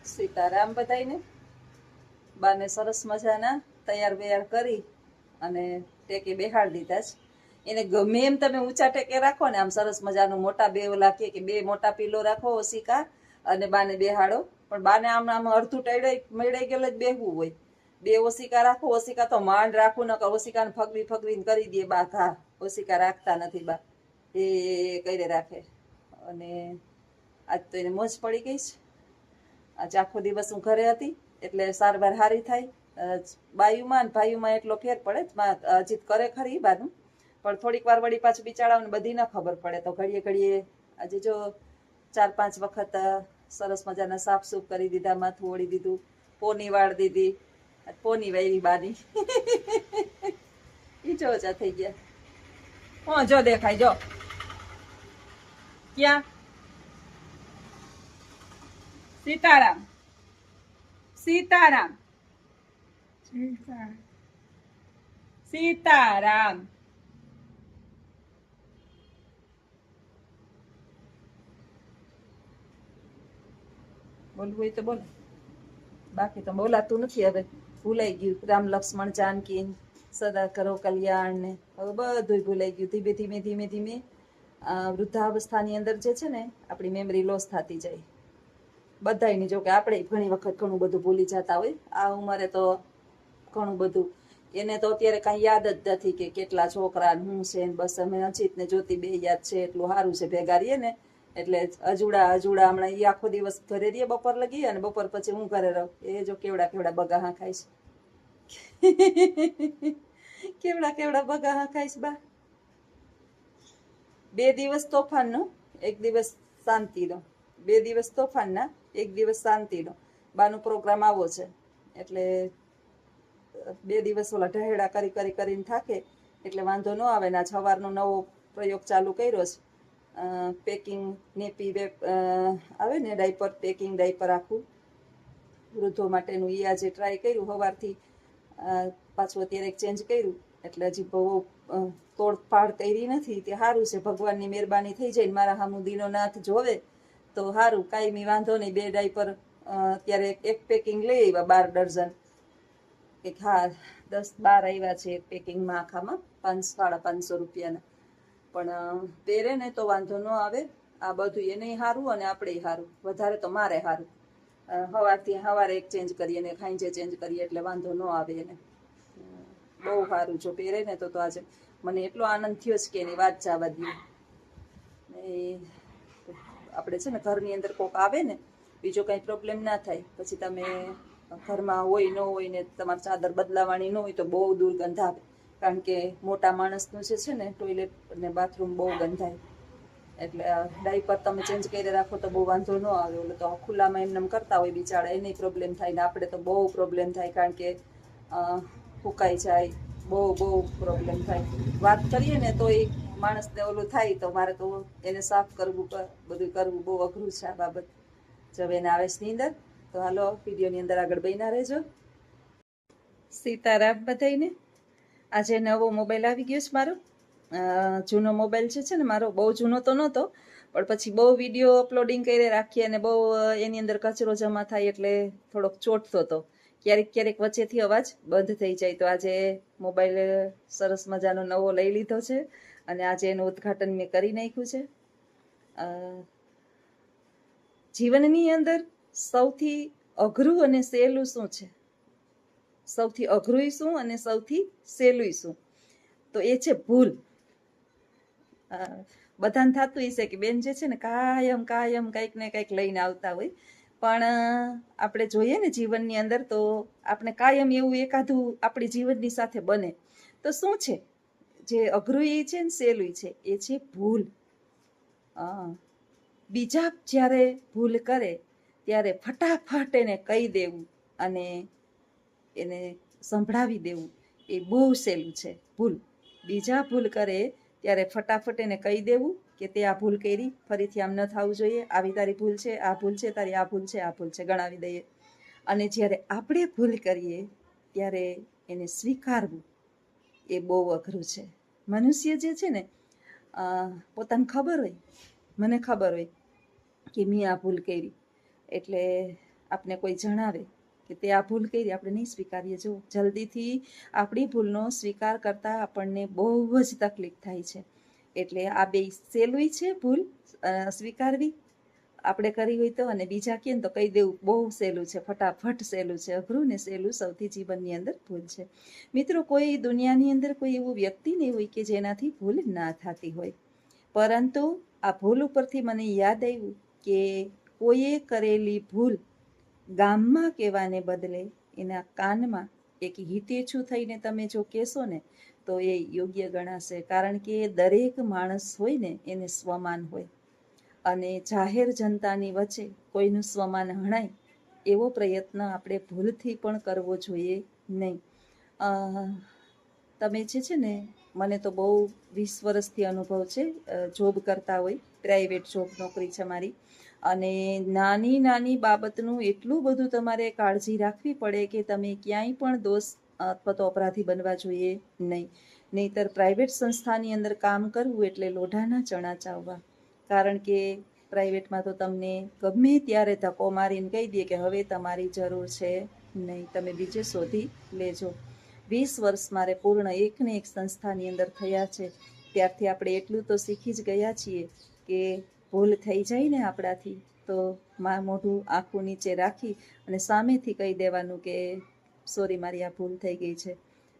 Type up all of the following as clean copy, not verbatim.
સીતારામ બધાઈને. બાને સરસ મજાના તૈયાર બૈયાર કરી અને ટેકે બેહાડી દીધા છે. એને ગમે એમ તમે ઊંચા ટેકે રાખો ને, આમ સરસ મજાનું મોટા બે ઓલા કે બે મોટા પીલો રાખો ઓશિકા અને બાને બેહાડો, પણ બાને આમ આમ અડધું મેળાઈ ગયેલ જ બેહવું હોય. બે ઓશિકા રાખો, ઓશિકા તો માંડ રાખવું, ન ઓશિકાને ફગવીને કરી દે બા ઘા. ઓશિકા રાખતા નથી બા, એ કરી રાખે. અને આજ તો એને મોજ પડી ગઈ છે. આજે આખો દિવસ હું ઘરે હતી એટલે સારવાર હારી થાય. બાયુમાં ને ભાઈયુમાં એટલો ફેર પડે. જીત કરે ખરી બાનું, પણ થોડીક વાર વળી પાછું બિચારાઓને બધી ના ખબર પડે. તો ઘડીએ ઘડીએ આજે જો 4-5 વખત સરસ મજાના સાફ સૂફ કરી દીધા, માથું ઓળી દીધું, પોની વાળ દીધી. પોની વાયરી બાની ઈ ચોચા થઈ ગયા. જો દેખાય જો ક્યાં સીતારામ સીતારામ સીતારામ. બોલવું હોય તો બોલ, બાકી તો બોલાતું નથી. હવે ભૂલાઈ ગયું. રામ લક્ષ્મણ જાનકી, સદા કરો કલ્યાણ ને હવે બધું ભૂલાઈ ગયું. ધીમે ધીમે ધીમે ધીમે વૃદ્ધાવસ્થાની અંદર જે છે ને, આપણી મેમરી લોસ થતી જાય બધાની. જો કે આપણે ઘણી વખત ઘણું બધું ભૂલી જતા હોય. આ ઉંમરે તો ઘણું બધું એને તો અત્યારે કાંઈ યાદ જ નથી કે કેટલા છોકરા હું છે. બસ અમે અજીત ને જ્યોતિ બે યાદ છે, એટલું સારું છે ભેગા રહીએ ને. એટલે અજુડા હમણાં એ આખો દિવસ ઘરે રહીએ બપોર લગી, અને બપોર પછી હું ઘરે રહું. એ જો કેવડા બગાહા ખાઈશ કેવડા બગાહા ખાઈશ બા. 2 દિવસ તોફાનનો, 1 દિવસ શાંતિનો. 2 દિવસ તોફાનના, 1 દિવસ શાંતિનો બાનો પ્રોગ્રામ આવો છે. એટલે 2 દિવસ ઓલા ઢહેડા કરીને થાકે એટલે વાંધો ન આવે. ને સવારનો નવો પ્રયોગ ચાલુ કર્યો છે. પેકિંગ નેપી આવે ને, ડાયપર પેકિંગ, ડાયપર આખું વૃદ્ધો માટેનું. એ આજે ટ્રાય કર્યું સવારથી. પાછું અત્યારે ચેન્જ કર્યું. એટલે હજી બહુ તોડફાડ કરી નથી. તે સારું છે, ભગવાનની મહેરબાની થઈ જાય ને મારા સામું દીનોનાથ જોવે તો સારું. કાંઈ વાંધો નહીં. 2 ડાયપર અત્યારે એક પેકિંગ લઈ આવ્યા 12 ડઝન. એક હા 10-12 આવ્યા છે એક પેકિંગમાં, આખામાં 500-550 રૂપિયાના. પણ પહેરે ને તો વાંધો ન આવે. આ બધું એને સારું અને આપણે સારું. વધારે તો મારે સારું. સવારે એક ચેન્જ કરીએ ને ખાંજે ચેન્જ કરીએ એટલે વાંધો ન આવે એને. બહુ સારું. જો પહેરે ને તો આજે મને એટલો આનંદ થયો છે કે એની વાત જવા દઈએ. આપણે છે ને ઘરની અંદર કોક આવે ને, બીજો કંઈ પ્રોબ્લેમ ના થાય. પછી તમે ઘરમાં હોય ન હોય ને તમારે ચાદર બદલાવાની ન હોય તો બહુ દુર્ગંધ આવે. કારણ કે મોટા માણસનું જે છે ને ટોયલેટ અને બાથરૂમ બહુ ગંધાય. એટલે ડાયપર તમે ચેન્જ કરી રાખો તો બહુ વાંધો ન આવે. ઓલો તો ખુલ્લામાં એમને કરતા હોય બિચારા, એને પ્રોબ્લેમ થાય. ને આપણે તો બહુ પ્રોબ્લેમ થાય, કારણ કે ફૂંકાઈ જાય. બહુ પ્રોબ્લેમ થાય. વાત કરીએ ને તો એ માણસને ઓલું થાય. તો મારે તો એને સાફ કરવું, બધું કરવું બહુ અઘરું છે આ બાબત. જો એને આવે છે ની અંદર તો હાલો વિડીયોની અંદર આગળ બન્યા રહેજો. સીતારામ બધાઈને. આજે નવો મોબાઈલ આવી ગયો છે મારો. જૂનો મોબાઈલ છે ને મારો, બહુ જૂનો તો નહોતો, પણ પછી બહુ વિડીયો અપલોડિંગ કરી રાખીએ અને બહુ એની અંદર કચરો જમા થાય એટલે થોડોક ચોટતો હતો. ક્યારેક વચ્ચેથી અવાજ બંધ થઈ જાય. તો આજે મોબાઈલ સરસ મજાનો નવો લઈ લીધો છે અને આજે એનું ઉદ્ઘાટન મેં કરી નાખ્યું છે. જીવનની અંદર સૌથી અઘરું અને સહેલું શું છે? સૌથી અઘરું શું અને સૌથી સહેલું શું? તો એ છે ભૂલ. બધાને થતું હશે કે બેન જે છે ને કાયમ કંઈક ને કંઈક લઈને આવતા હોય, પણ આપણે જોઈએ ને જીવનની અંદર તો આપણે કાયમ એવું એકાદું આપણી જીવનની સાથે બને. તો શું છે જે અઘરું એ છે ને સહેલું છે? એ છે ભૂલ. બીજા જ્યારે ભૂલ કરે ત્યારે ફટાફટ એને કહી દેવું અને એને સંભળાવી દેવું, એ બહુ સહેલું છે. ભૂલ. બીજા ભૂલ કરે ત્યારે ફટાફટ એને કહી દેવું કે તે આ ભૂલ કરી, ફરીથી આમ ન થવું જોઈએ, આવી તારી ભૂલ છે, આ ભૂલ છે, તારી આ ભૂલ છે, આ ભૂલ છે, ગણાવી દઈએ. અને જ્યારે આપણે ભૂલ કરીએ ત્યારે એને સ્વીકારવું, એ બહુ અઘરું છે. મનુષ્ય જે છે ને, પોતાને ખબર હોય, મને ખબર હોય કે મેં આ ભૂલ કરી, એટલે આપણે કોઈ જણાવે કે તે આ ભૂલ કરી, આપણે નહીં સ્વીકારીએ. જો જલ્દીથી આપણી ભૂલનો સ્વીકાર કરતાં આપણને બહુ જ તકલીફ થાય છે. એટલે આ બે સહેલું છે ભૂલ સ્વીકારવી આપણે કરી હોય તો, અને બીજા કહે ને તો કહી દેવું બહુ સહેલું છે, ફટાફટ સહેલું છે. અઘરું ને સહેલું સૌથી જીવનની અંદર ભૂલ છે. મિત્રો, કોઈ દુનિયાની અંદર કોઈ એવું વ્યક્તિ નહીં હોય કે જેનાથી ભૂલ ના થતી હોય. પરંતુ આ ભૂલ ઉપરથી મને યાદ આવ્યું કે કોઈએ કરેલી ભૂલ ગામમાં કહેવાને બદલે એના કાનમાં એક હિતેચ્છુ થઈને તમે જો કહેશો ને તો એ યોગ્ય ગણાશે. કારણ કે દરેક માણસ હોય ને એને સ્વમાન હોય, અને જાહેર જનતાની વચ્ચે કોઈનું સ્વમાન હણાય એવો પ્રયત્ન આપણે ભૂલથી પણ કરવો જોઈએ નહીં. તમે જે છે ને, મને તો બહુ 20 વર્ષથી અનુભવ છે જોબ કરતા હોય, પ્રાઇવેટ જોબ નોકરી છે મારી, અને નાની નાની બાબતનું એટલું બધું તમારે કાળજી રાખવી પડે કે તમે ક્યાંય પણ દોષ અથવા તો અપરાધી બનવા જોઈએ નહીં. નહીંતર પ્રાઇવેટ સંસ્થાની અંદર કામ કરવું એટલે લોઢાના ચણા ચાવવા. કારણ કે પ્રાઇવેટમાં તો તમને ગમે ત્યારે ધક્કો મારીને કહી દે કે હવે તમારી જરૂર છે નહીં, તમે બીજે શોધી લેજો. 20 વર્ષ મારે પૂર્ણ એકને એક સંસ્થાની અંદર થયા છે. ત્યારથી આપણે એટલું તો શીખી જ ગયા છીએ કે ભૂલ થઈ જાય ને આપણાથી તો મોઢું આંખું નીચે રાખી અને સામેથી કહી દેવાનું કે સોરી, મારી આ ભૂલ થઈ ગઈ છે,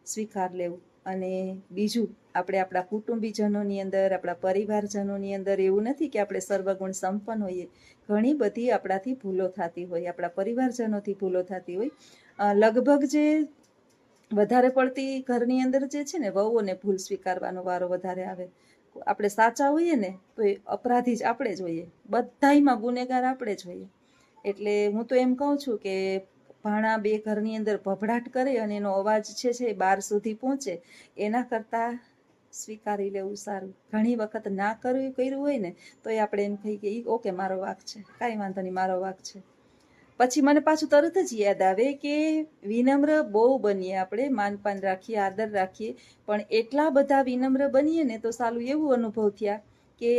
સ્વીકાર લેવું. અને બીજું, આપણે આપણા કુટુંબીજનોની અંદર, આપણા પરિવારજનોની અંદર એવું નથી કે આપણે સર્વગુણ સંપન્ન હોઈએ. ઘણી બધી આપણાથી ભૂલો થતી હોય, આપણા પરિવારજનોથી ભૂલો થતી હોય. લગભગ જે વધારે પડતી ઘરની અંદર જે છે ને, વહુઓને ભૂલ સ્વીકારવાનો વારો વધારે આવે. આપણે સાચા હોઈએ ને તો એ અપરાધી જ આપણે જ હોઈએ, બધાયમાં ગુનેગાર આપણે જ હોઈએ. એટલે હું તો એમ કહું છું કે ભાણા બે ઘરની અંદર ભભડાટ કરે અને એનો અવાજ છે બહાર સુધી પહોંચે, એના કરતાં સ્વીકારી લેવું સારું. ઘણી વખત ના કર્યું હોય ને તો એ આપણે એમ કહીએ કે ઓકે, મારો વાંક છે, કાંઈ વાંધો નહીં, મારો વાંક છે. પછી મને પાછું તરત જ યાદ આવે કે વિનમ્ર બહુ બનીએ આપણે, માનપાન રાખીએ, આદર રાખીએ, પણ એટલા બધા વિનમ્ર બનીએ ને તો સાલું એવું અનુભવ થયા કે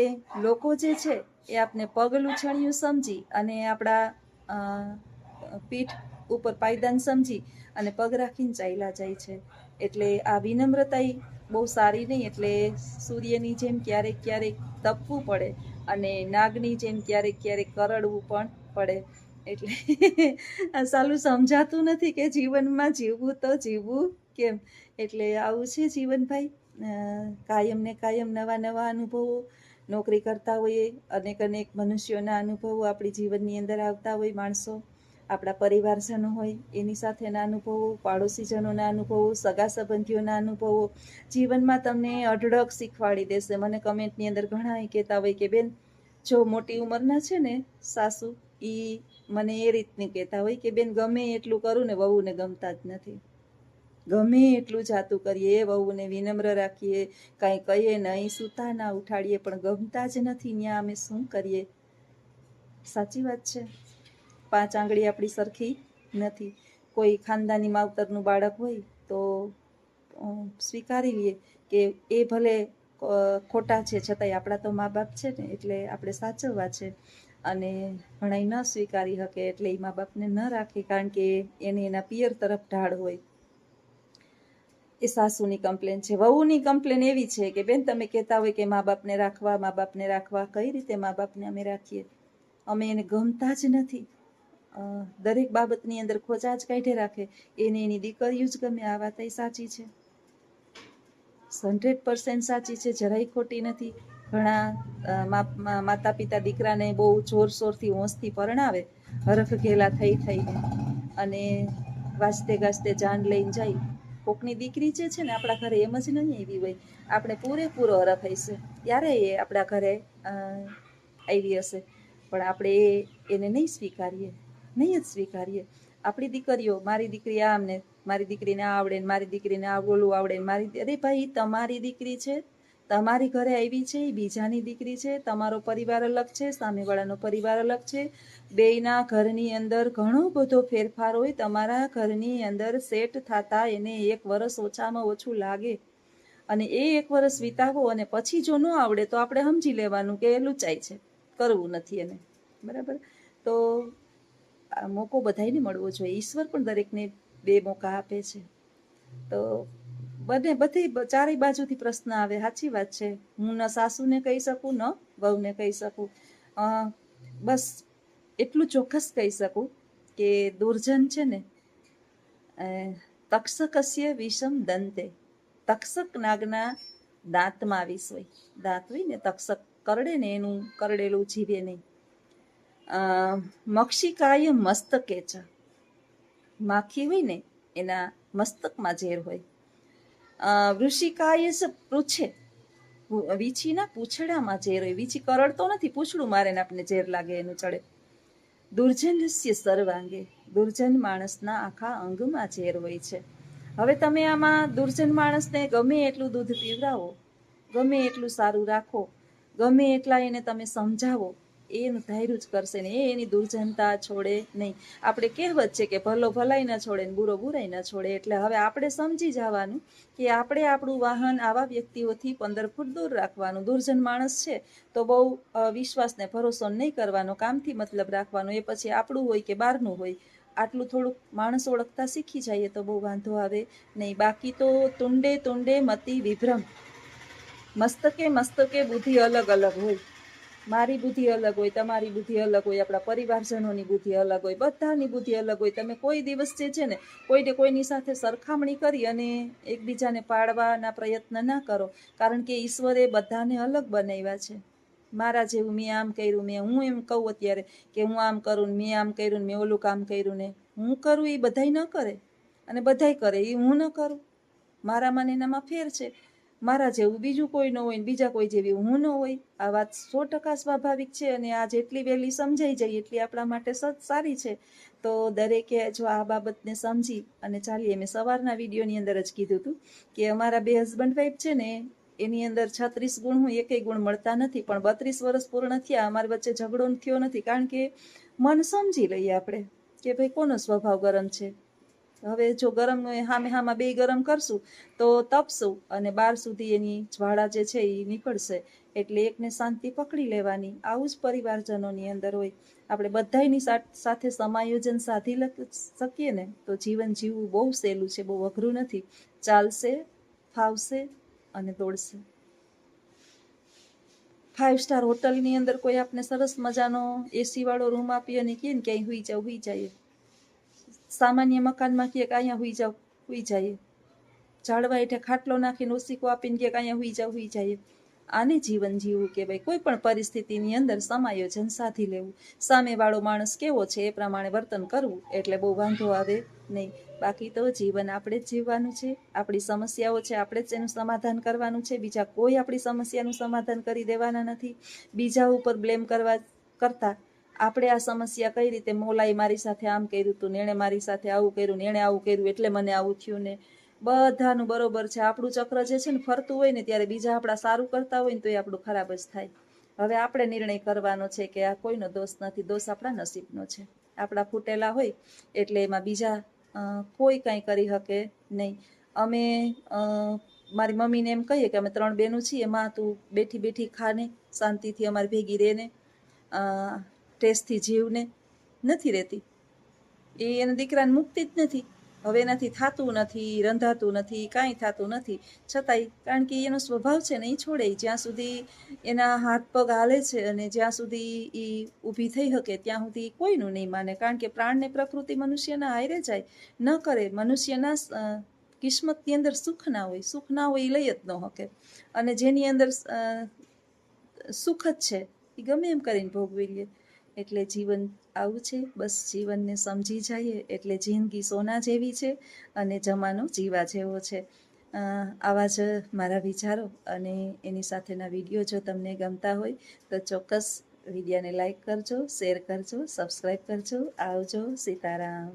લોકો જે છે એ આપને પગલું છણિયું સમજી અને આપણા પીઠ ઉપર પાયદાન સમજી અને પગ રાખીને ચાલ્યા જાય છે. એટલે આ વિનમ્રતા બહુ સારી નહીં. એટલે સૂર્યની જેમ ક્યારેક ક્યારેક તપવું પડે અને નાગની જેમ ક્યારેક ક્યારેક કરડવું પણ પડે. એટલે સાલું સમજાતું નથી કે જીવનમાં જીવવું તો જીવવું કેમ. એટલે આવું છે જીવન ભાઈ. કાયમ ને કાયમ નવા નવા અનુભવો નોકરી કરતા હોઈએ, અનેક અનેક મનુષ્યોના અનુભવો આપણી જીવનની અંદર આવતા હોય. માણસો આપણા પરિવારજનો હોય એની સાથેના અનુભવો, પાડોશીજનોના અનુભવો, સગા સંબંધીઓના અનુભવો જીવનમાં તમને અઢળક શીખવાડી દેશે. મને કમેન્ટની અંદર ઘણા કહેતા હોય કે બેન, જો મોટી ઉંમરના છે ને સાસુ, એ મને એ રીતની કહેતા હોય કે બેન, ગમે એટલું કરું ને વહુને ગમતા જ નથી. ગમે એટલું જાતું કરીએ, વહુને વિનમ્ર રાખીએ, કાંઈ કહીએ નહીં, સૂતા ના ઉઠાડીએ, પણ ગમતા જ નથી. ત્યાં અમે શું કરીએ? સાચી વાત છે. 5 આંગળી આપણી સરખી નથી. કોઈ ખાનદાની માવતરનું બાળક હોય તો સ્વીકારી લઈએ કે એ ભલે ખોટા છે, છતાંય આપણા તો મા બાપ છે ને, એટલે આપણે સાચવવા છે. અને ઘણાય ન સ્વીકારી શકે એટલે એ મા બાપને ન રાખે, કારણ કે એને એના પિયર તરફ ઢાળ હોય. એ સાસુની કમ્પ્લેન છે. વહુની કમ્પ્લેન એવી છે કે બેન, તમે કહેતા હોય કે મા બાપને રાખવા, મા બાપને રાખવા, કઈ રીતે મા બાપને અમે રાખીએ? અમે એને ગમતા જ નથી. દરેક બાબતની અંદર ખોચા જ કાઢે રાખે. એને એની દીકરીઓ જ ગમે. આ વાત સાચી છે, 100% સાચી છે, જરાય ખોટી નથી. ઘણા માતા પિતા દીકરાને બહુ જોરશોરથી હોંશથી પરણાવે, હરખ ઘેલા થઈને, અને વાજતે ગાજતે જાન લઈને જાય. કોકની દીકરી જે છે ને આપણા ઘરે એમ જ નહીં આવી હોય, આપણે પૂરેપૂરો હરખ હશે ત્યારે એ આપણા ઘરે આવી હશે, પણ આપણે એને નહીં સ્વીકારીએ, નહીં જ સ્વીકારીએ. આપણી દીકરીઓ, મારી દીકરી આમ ને મારી દીકરીને આ આવડે ને મારી દીકરીને આ ઓલું આવડે ને અરે ભાઈ, તમારી દીકરી છે, તમારી ઘરે આવી છે, બીજાની દીકરી છે. તમારો પરિવાર અલગ છે, સામેવાળાનો પરિવાર અલગ છે. બેયના ઘરની અંદર ઘણો બધો ફેરફાર હોય. તમારા ઘરની અંદર સેટ થતા એને 1 વર્ષ ઓછામાં ઓછું લાગે, અને એ 1 વર્ષ વિતાવો અને પછી જો ન આવડે તો આપણે સમજી લેવાનું કે લૂંચાય છે, કરવું નથી એને. બરાબર? તો આ મોકો બધાને મળવો જોઈએ. ઈશ્વર પણ દરેકને 2 મોકા આપે છે. તો બધી ચારેય બાજુથી પ્રશ્ન આવે. સાચી વાત છે. હું ન સાસુને કહી શકું ન વહુને કહી શકું. બસ એટલું ચોક્કસ કહી શકું કે દુર્જન છે ને તક્ષકસ્ય વિષમ દંતે, તક્ષક નાગના દાંતમાં વિષ હોય. દાંત હોય ને તક્ષક કરડે ને એનું કરડેલું જીવે નહીં. મક્ષિકાય મસ્તકે છે, માખી હોય ને એના મસ્તકમાં ઝેર હોય. વૃષિકાય પૃચ્છે, વીછીના પૂંછડામાં ઝેર હોય. વીછી કરડતો નથી, પૂંછડું મારે ને આપણે ઝેર લાગે એનું ચડે. દુર્જનસ્ય સર્વાંગે, દુર્જન માણસના આખા અંગમાં ઝેર હોય છે. હવે તમે આમાં દુર્જન માણસને ગમે એટલું દૂધ પીવડાવો, ગમે એટલું સારું રાખો, ગમે એટલા એને તમે સમજાવો, એનું ધાર્યું જ કરશે ને, એની દુર્જનતા છોડે નહીં. આપણે કહેવત છે કે ભલો ભલાઈ ન છોડે ને બુરો બુરાઈ ન છોડે. એટલે હવે આપણે સમજી જવાનું કે આપણે આપણું વાહન આવા વ્યક્તિઓથી 15 ફૂટ દૂર રાખવાનું. દુર્જન માણસ છે તો બહુ વિશ્વાસને ભરોસો નહીં કરવાનો, કામથી મતલબ રાખવાનો. એ પછી આપણું હોય કે બહારનું હોય, આટલું થોડુંક માણસ ઓળખતા શીખી જઈએ તો બહુ વાંધો આવે નહીં. બાકી તો તુંડે તુંડે મતિ વિભ્રમ, મસ્તકે મસ્તકે બુદ્ધિ અલગ અલગ હોય. મારી બુદ્ધિ અલગ હોય, તમારી બુદ્ધિ અલગ હોય, આપણા પરિવારજનોની બુદ્ધિ અલગ હોય, બધાની બુદ્ધિ અલગ હોય. તમે કોઈ દિવસ જે છે ને કોઈને કોઈની સાથે સરખામણી કરી અને એકબીજાને પાડવાના પ્રયત્ન ના કરો. કારણ કે ઈશ્વરે બધાને અલગ બનાવ્યા છે. મારા જેવું મેં આમ કર્યું, હું એમ કહું અત્યારે કે હું આમ કરું ને મેં આમ કર્યું ને મેં ઓલું કામ કર્યું ને, હું કરું એ બધાય ન કરે અને બધાય કરે એ હું ન કરું. મારામાં ને એનામાં ફેર છે. મારા જેવું બીજું કોઈ ન હોય ને બીજા કોઈ જેવી હું ન હોય. આ વાત 100% સ્વાભાવિક છે. અને આ જેટલી વહેલી સમજાઈ જાય એટલી આપણા માટે સારી છે. તો દરેકે જો આ બાબતને સમજી અને ચાલીએ. મેં સવારના વિડીયોની અંદર જ કીધું હતું કે અમારા 2 હસબન્ડ વાઈફ છે ને એની અંદર 36 ગુણ હું એકેય ગુણ મળતા નથી. પણ 32 વર્ષ પૂર્ણ થયા, અમારી વચ્ચે ઝઘડો થયો નથી. કારણ કે મન સમજી લઈએ આપણે કે ભાઈ કોનો સ્વભાવ ગરમ છે. હવે જો ગરમ હામે હામાં 2 ગરમ કરશું તો તપશું અને 12 સુધી એની જ્વાળા જે છે એ નીકળશે. એટલે એકને શાંતિ પકડી લેવાની. આવું જ પરિવારજનોની અંદર હોય. આપણે બધાની સાથે સમાયોજન સાધી શકીએ ને તો જીવન જીવવું બહુ સહેલું છે, બહુ અઘરું નથી. ચાલશે, ફાવશે અને દોડશે. 5 સ્ટાર હોટલની અંદર કોઈ આપને સરસ મજાનો એસી વાળો રૂમ આપી અને કહે ને કે અહીં હુઈ જાય. સામાન્ય મકાનમાં કહે કે અહીંયા હુઈ જાય. ઝાડવા હેઠે ખાટલો નાખીને ઓસીકો આપીને કહે કે અહીંયા હુઈ જાય. આને જીવન જીવવું કે ભાઈ કોઈ પણ પરિસ્થિતિની અંદર સમાયોજન સાધી લેવું. સામેવાળો માણસ કેવો છે એ પ્રમાણે વર્તન કરવું, એટલે બહુ વાંધો આવે નહીં. બાકી તો જીવન આપણે જ જીવવાનું છે. આપણી સમસ્યાઓ છે આપણે જ એનું સમાધાન કરવાનું છે. બીજા કોઈ આપણી સમસ્યાનું સમાધાન કરી દેવાના નથી. બીજા ઉપર બ્લેમ કરતા આપણે આ સમસ્યા કઈ રીતે, મોલાઈ મારી સાથે આમ કર્યું હતું ને એણે મારી સાથે આવું કર્યું ને એણે આવું કર્યું એટલે મને આવું થયું ને, બધાનું બરોબર છે. આપણું ચક્ર જે છે ને ફરતું હોય ને ત્યારે બીજા આપણા સારું કરતા હોય ને તો એ આપણું ખરાબ જ થાય. હવે આપણે નિર્ણય કરવાનો છે કે આ કોઈનો દોષ નથી, દોષ આપણા નસીબનો છે. આપણા ફૂટેલા હોય એટલે એમાં બીજા કોઈ કાંઈ કરી શકે નહીં. અમે મારી મમ્મીને એમ કહીએ કે અમે 3 બહેનો છીએ, માં તું બેઠી બેઠી ખાને, શાંતિથી અમારી ભેગી રહેને, ટેસ્ટથી જીવને, નથી રહેતી. એ એના દીકરાને મુકતી જ નથી. હવે એનાથી થતું નથી, રંધાતું નથી, કાંઈ થતું નથી. છતાંય કારણ કે એનો સ્વભાવ છે ને એ છોડે. જ્યાં સુધી એના હાથ પગ હાલે છે અને જ્યાં સુધી એ ઊભી થઈ શકે ત્યાં સુધી કોઈનું નહીં માને. કારણ કે પ્રાણને પ્રકૃતિ મનુષ્યના હારે જાય ન કરે. મનુષ્યના કિસ્મતની અંદર સુખ ના હોય એ લઈ જ ન શકે. અને જેની અંદર સુખ જ છે એ ગમે એમ કરીને ભોગવી લે. એટલે જીવન આવું છે. બસ જીવનને સમજી જઈએ એટલે જિંદગી સોના જેવી છે અને જમાનો જીવા જેવો છે. આવા જ મારા વિચારો અને એની સાથેના વિડીયો જો તમને ગમતા હોય તો ચોક્કસ વિડીયોને લાઈક કરજો, શેર કરજો, સબસ્ક્રાઈબ કરજો. આવજો. સીતારામ.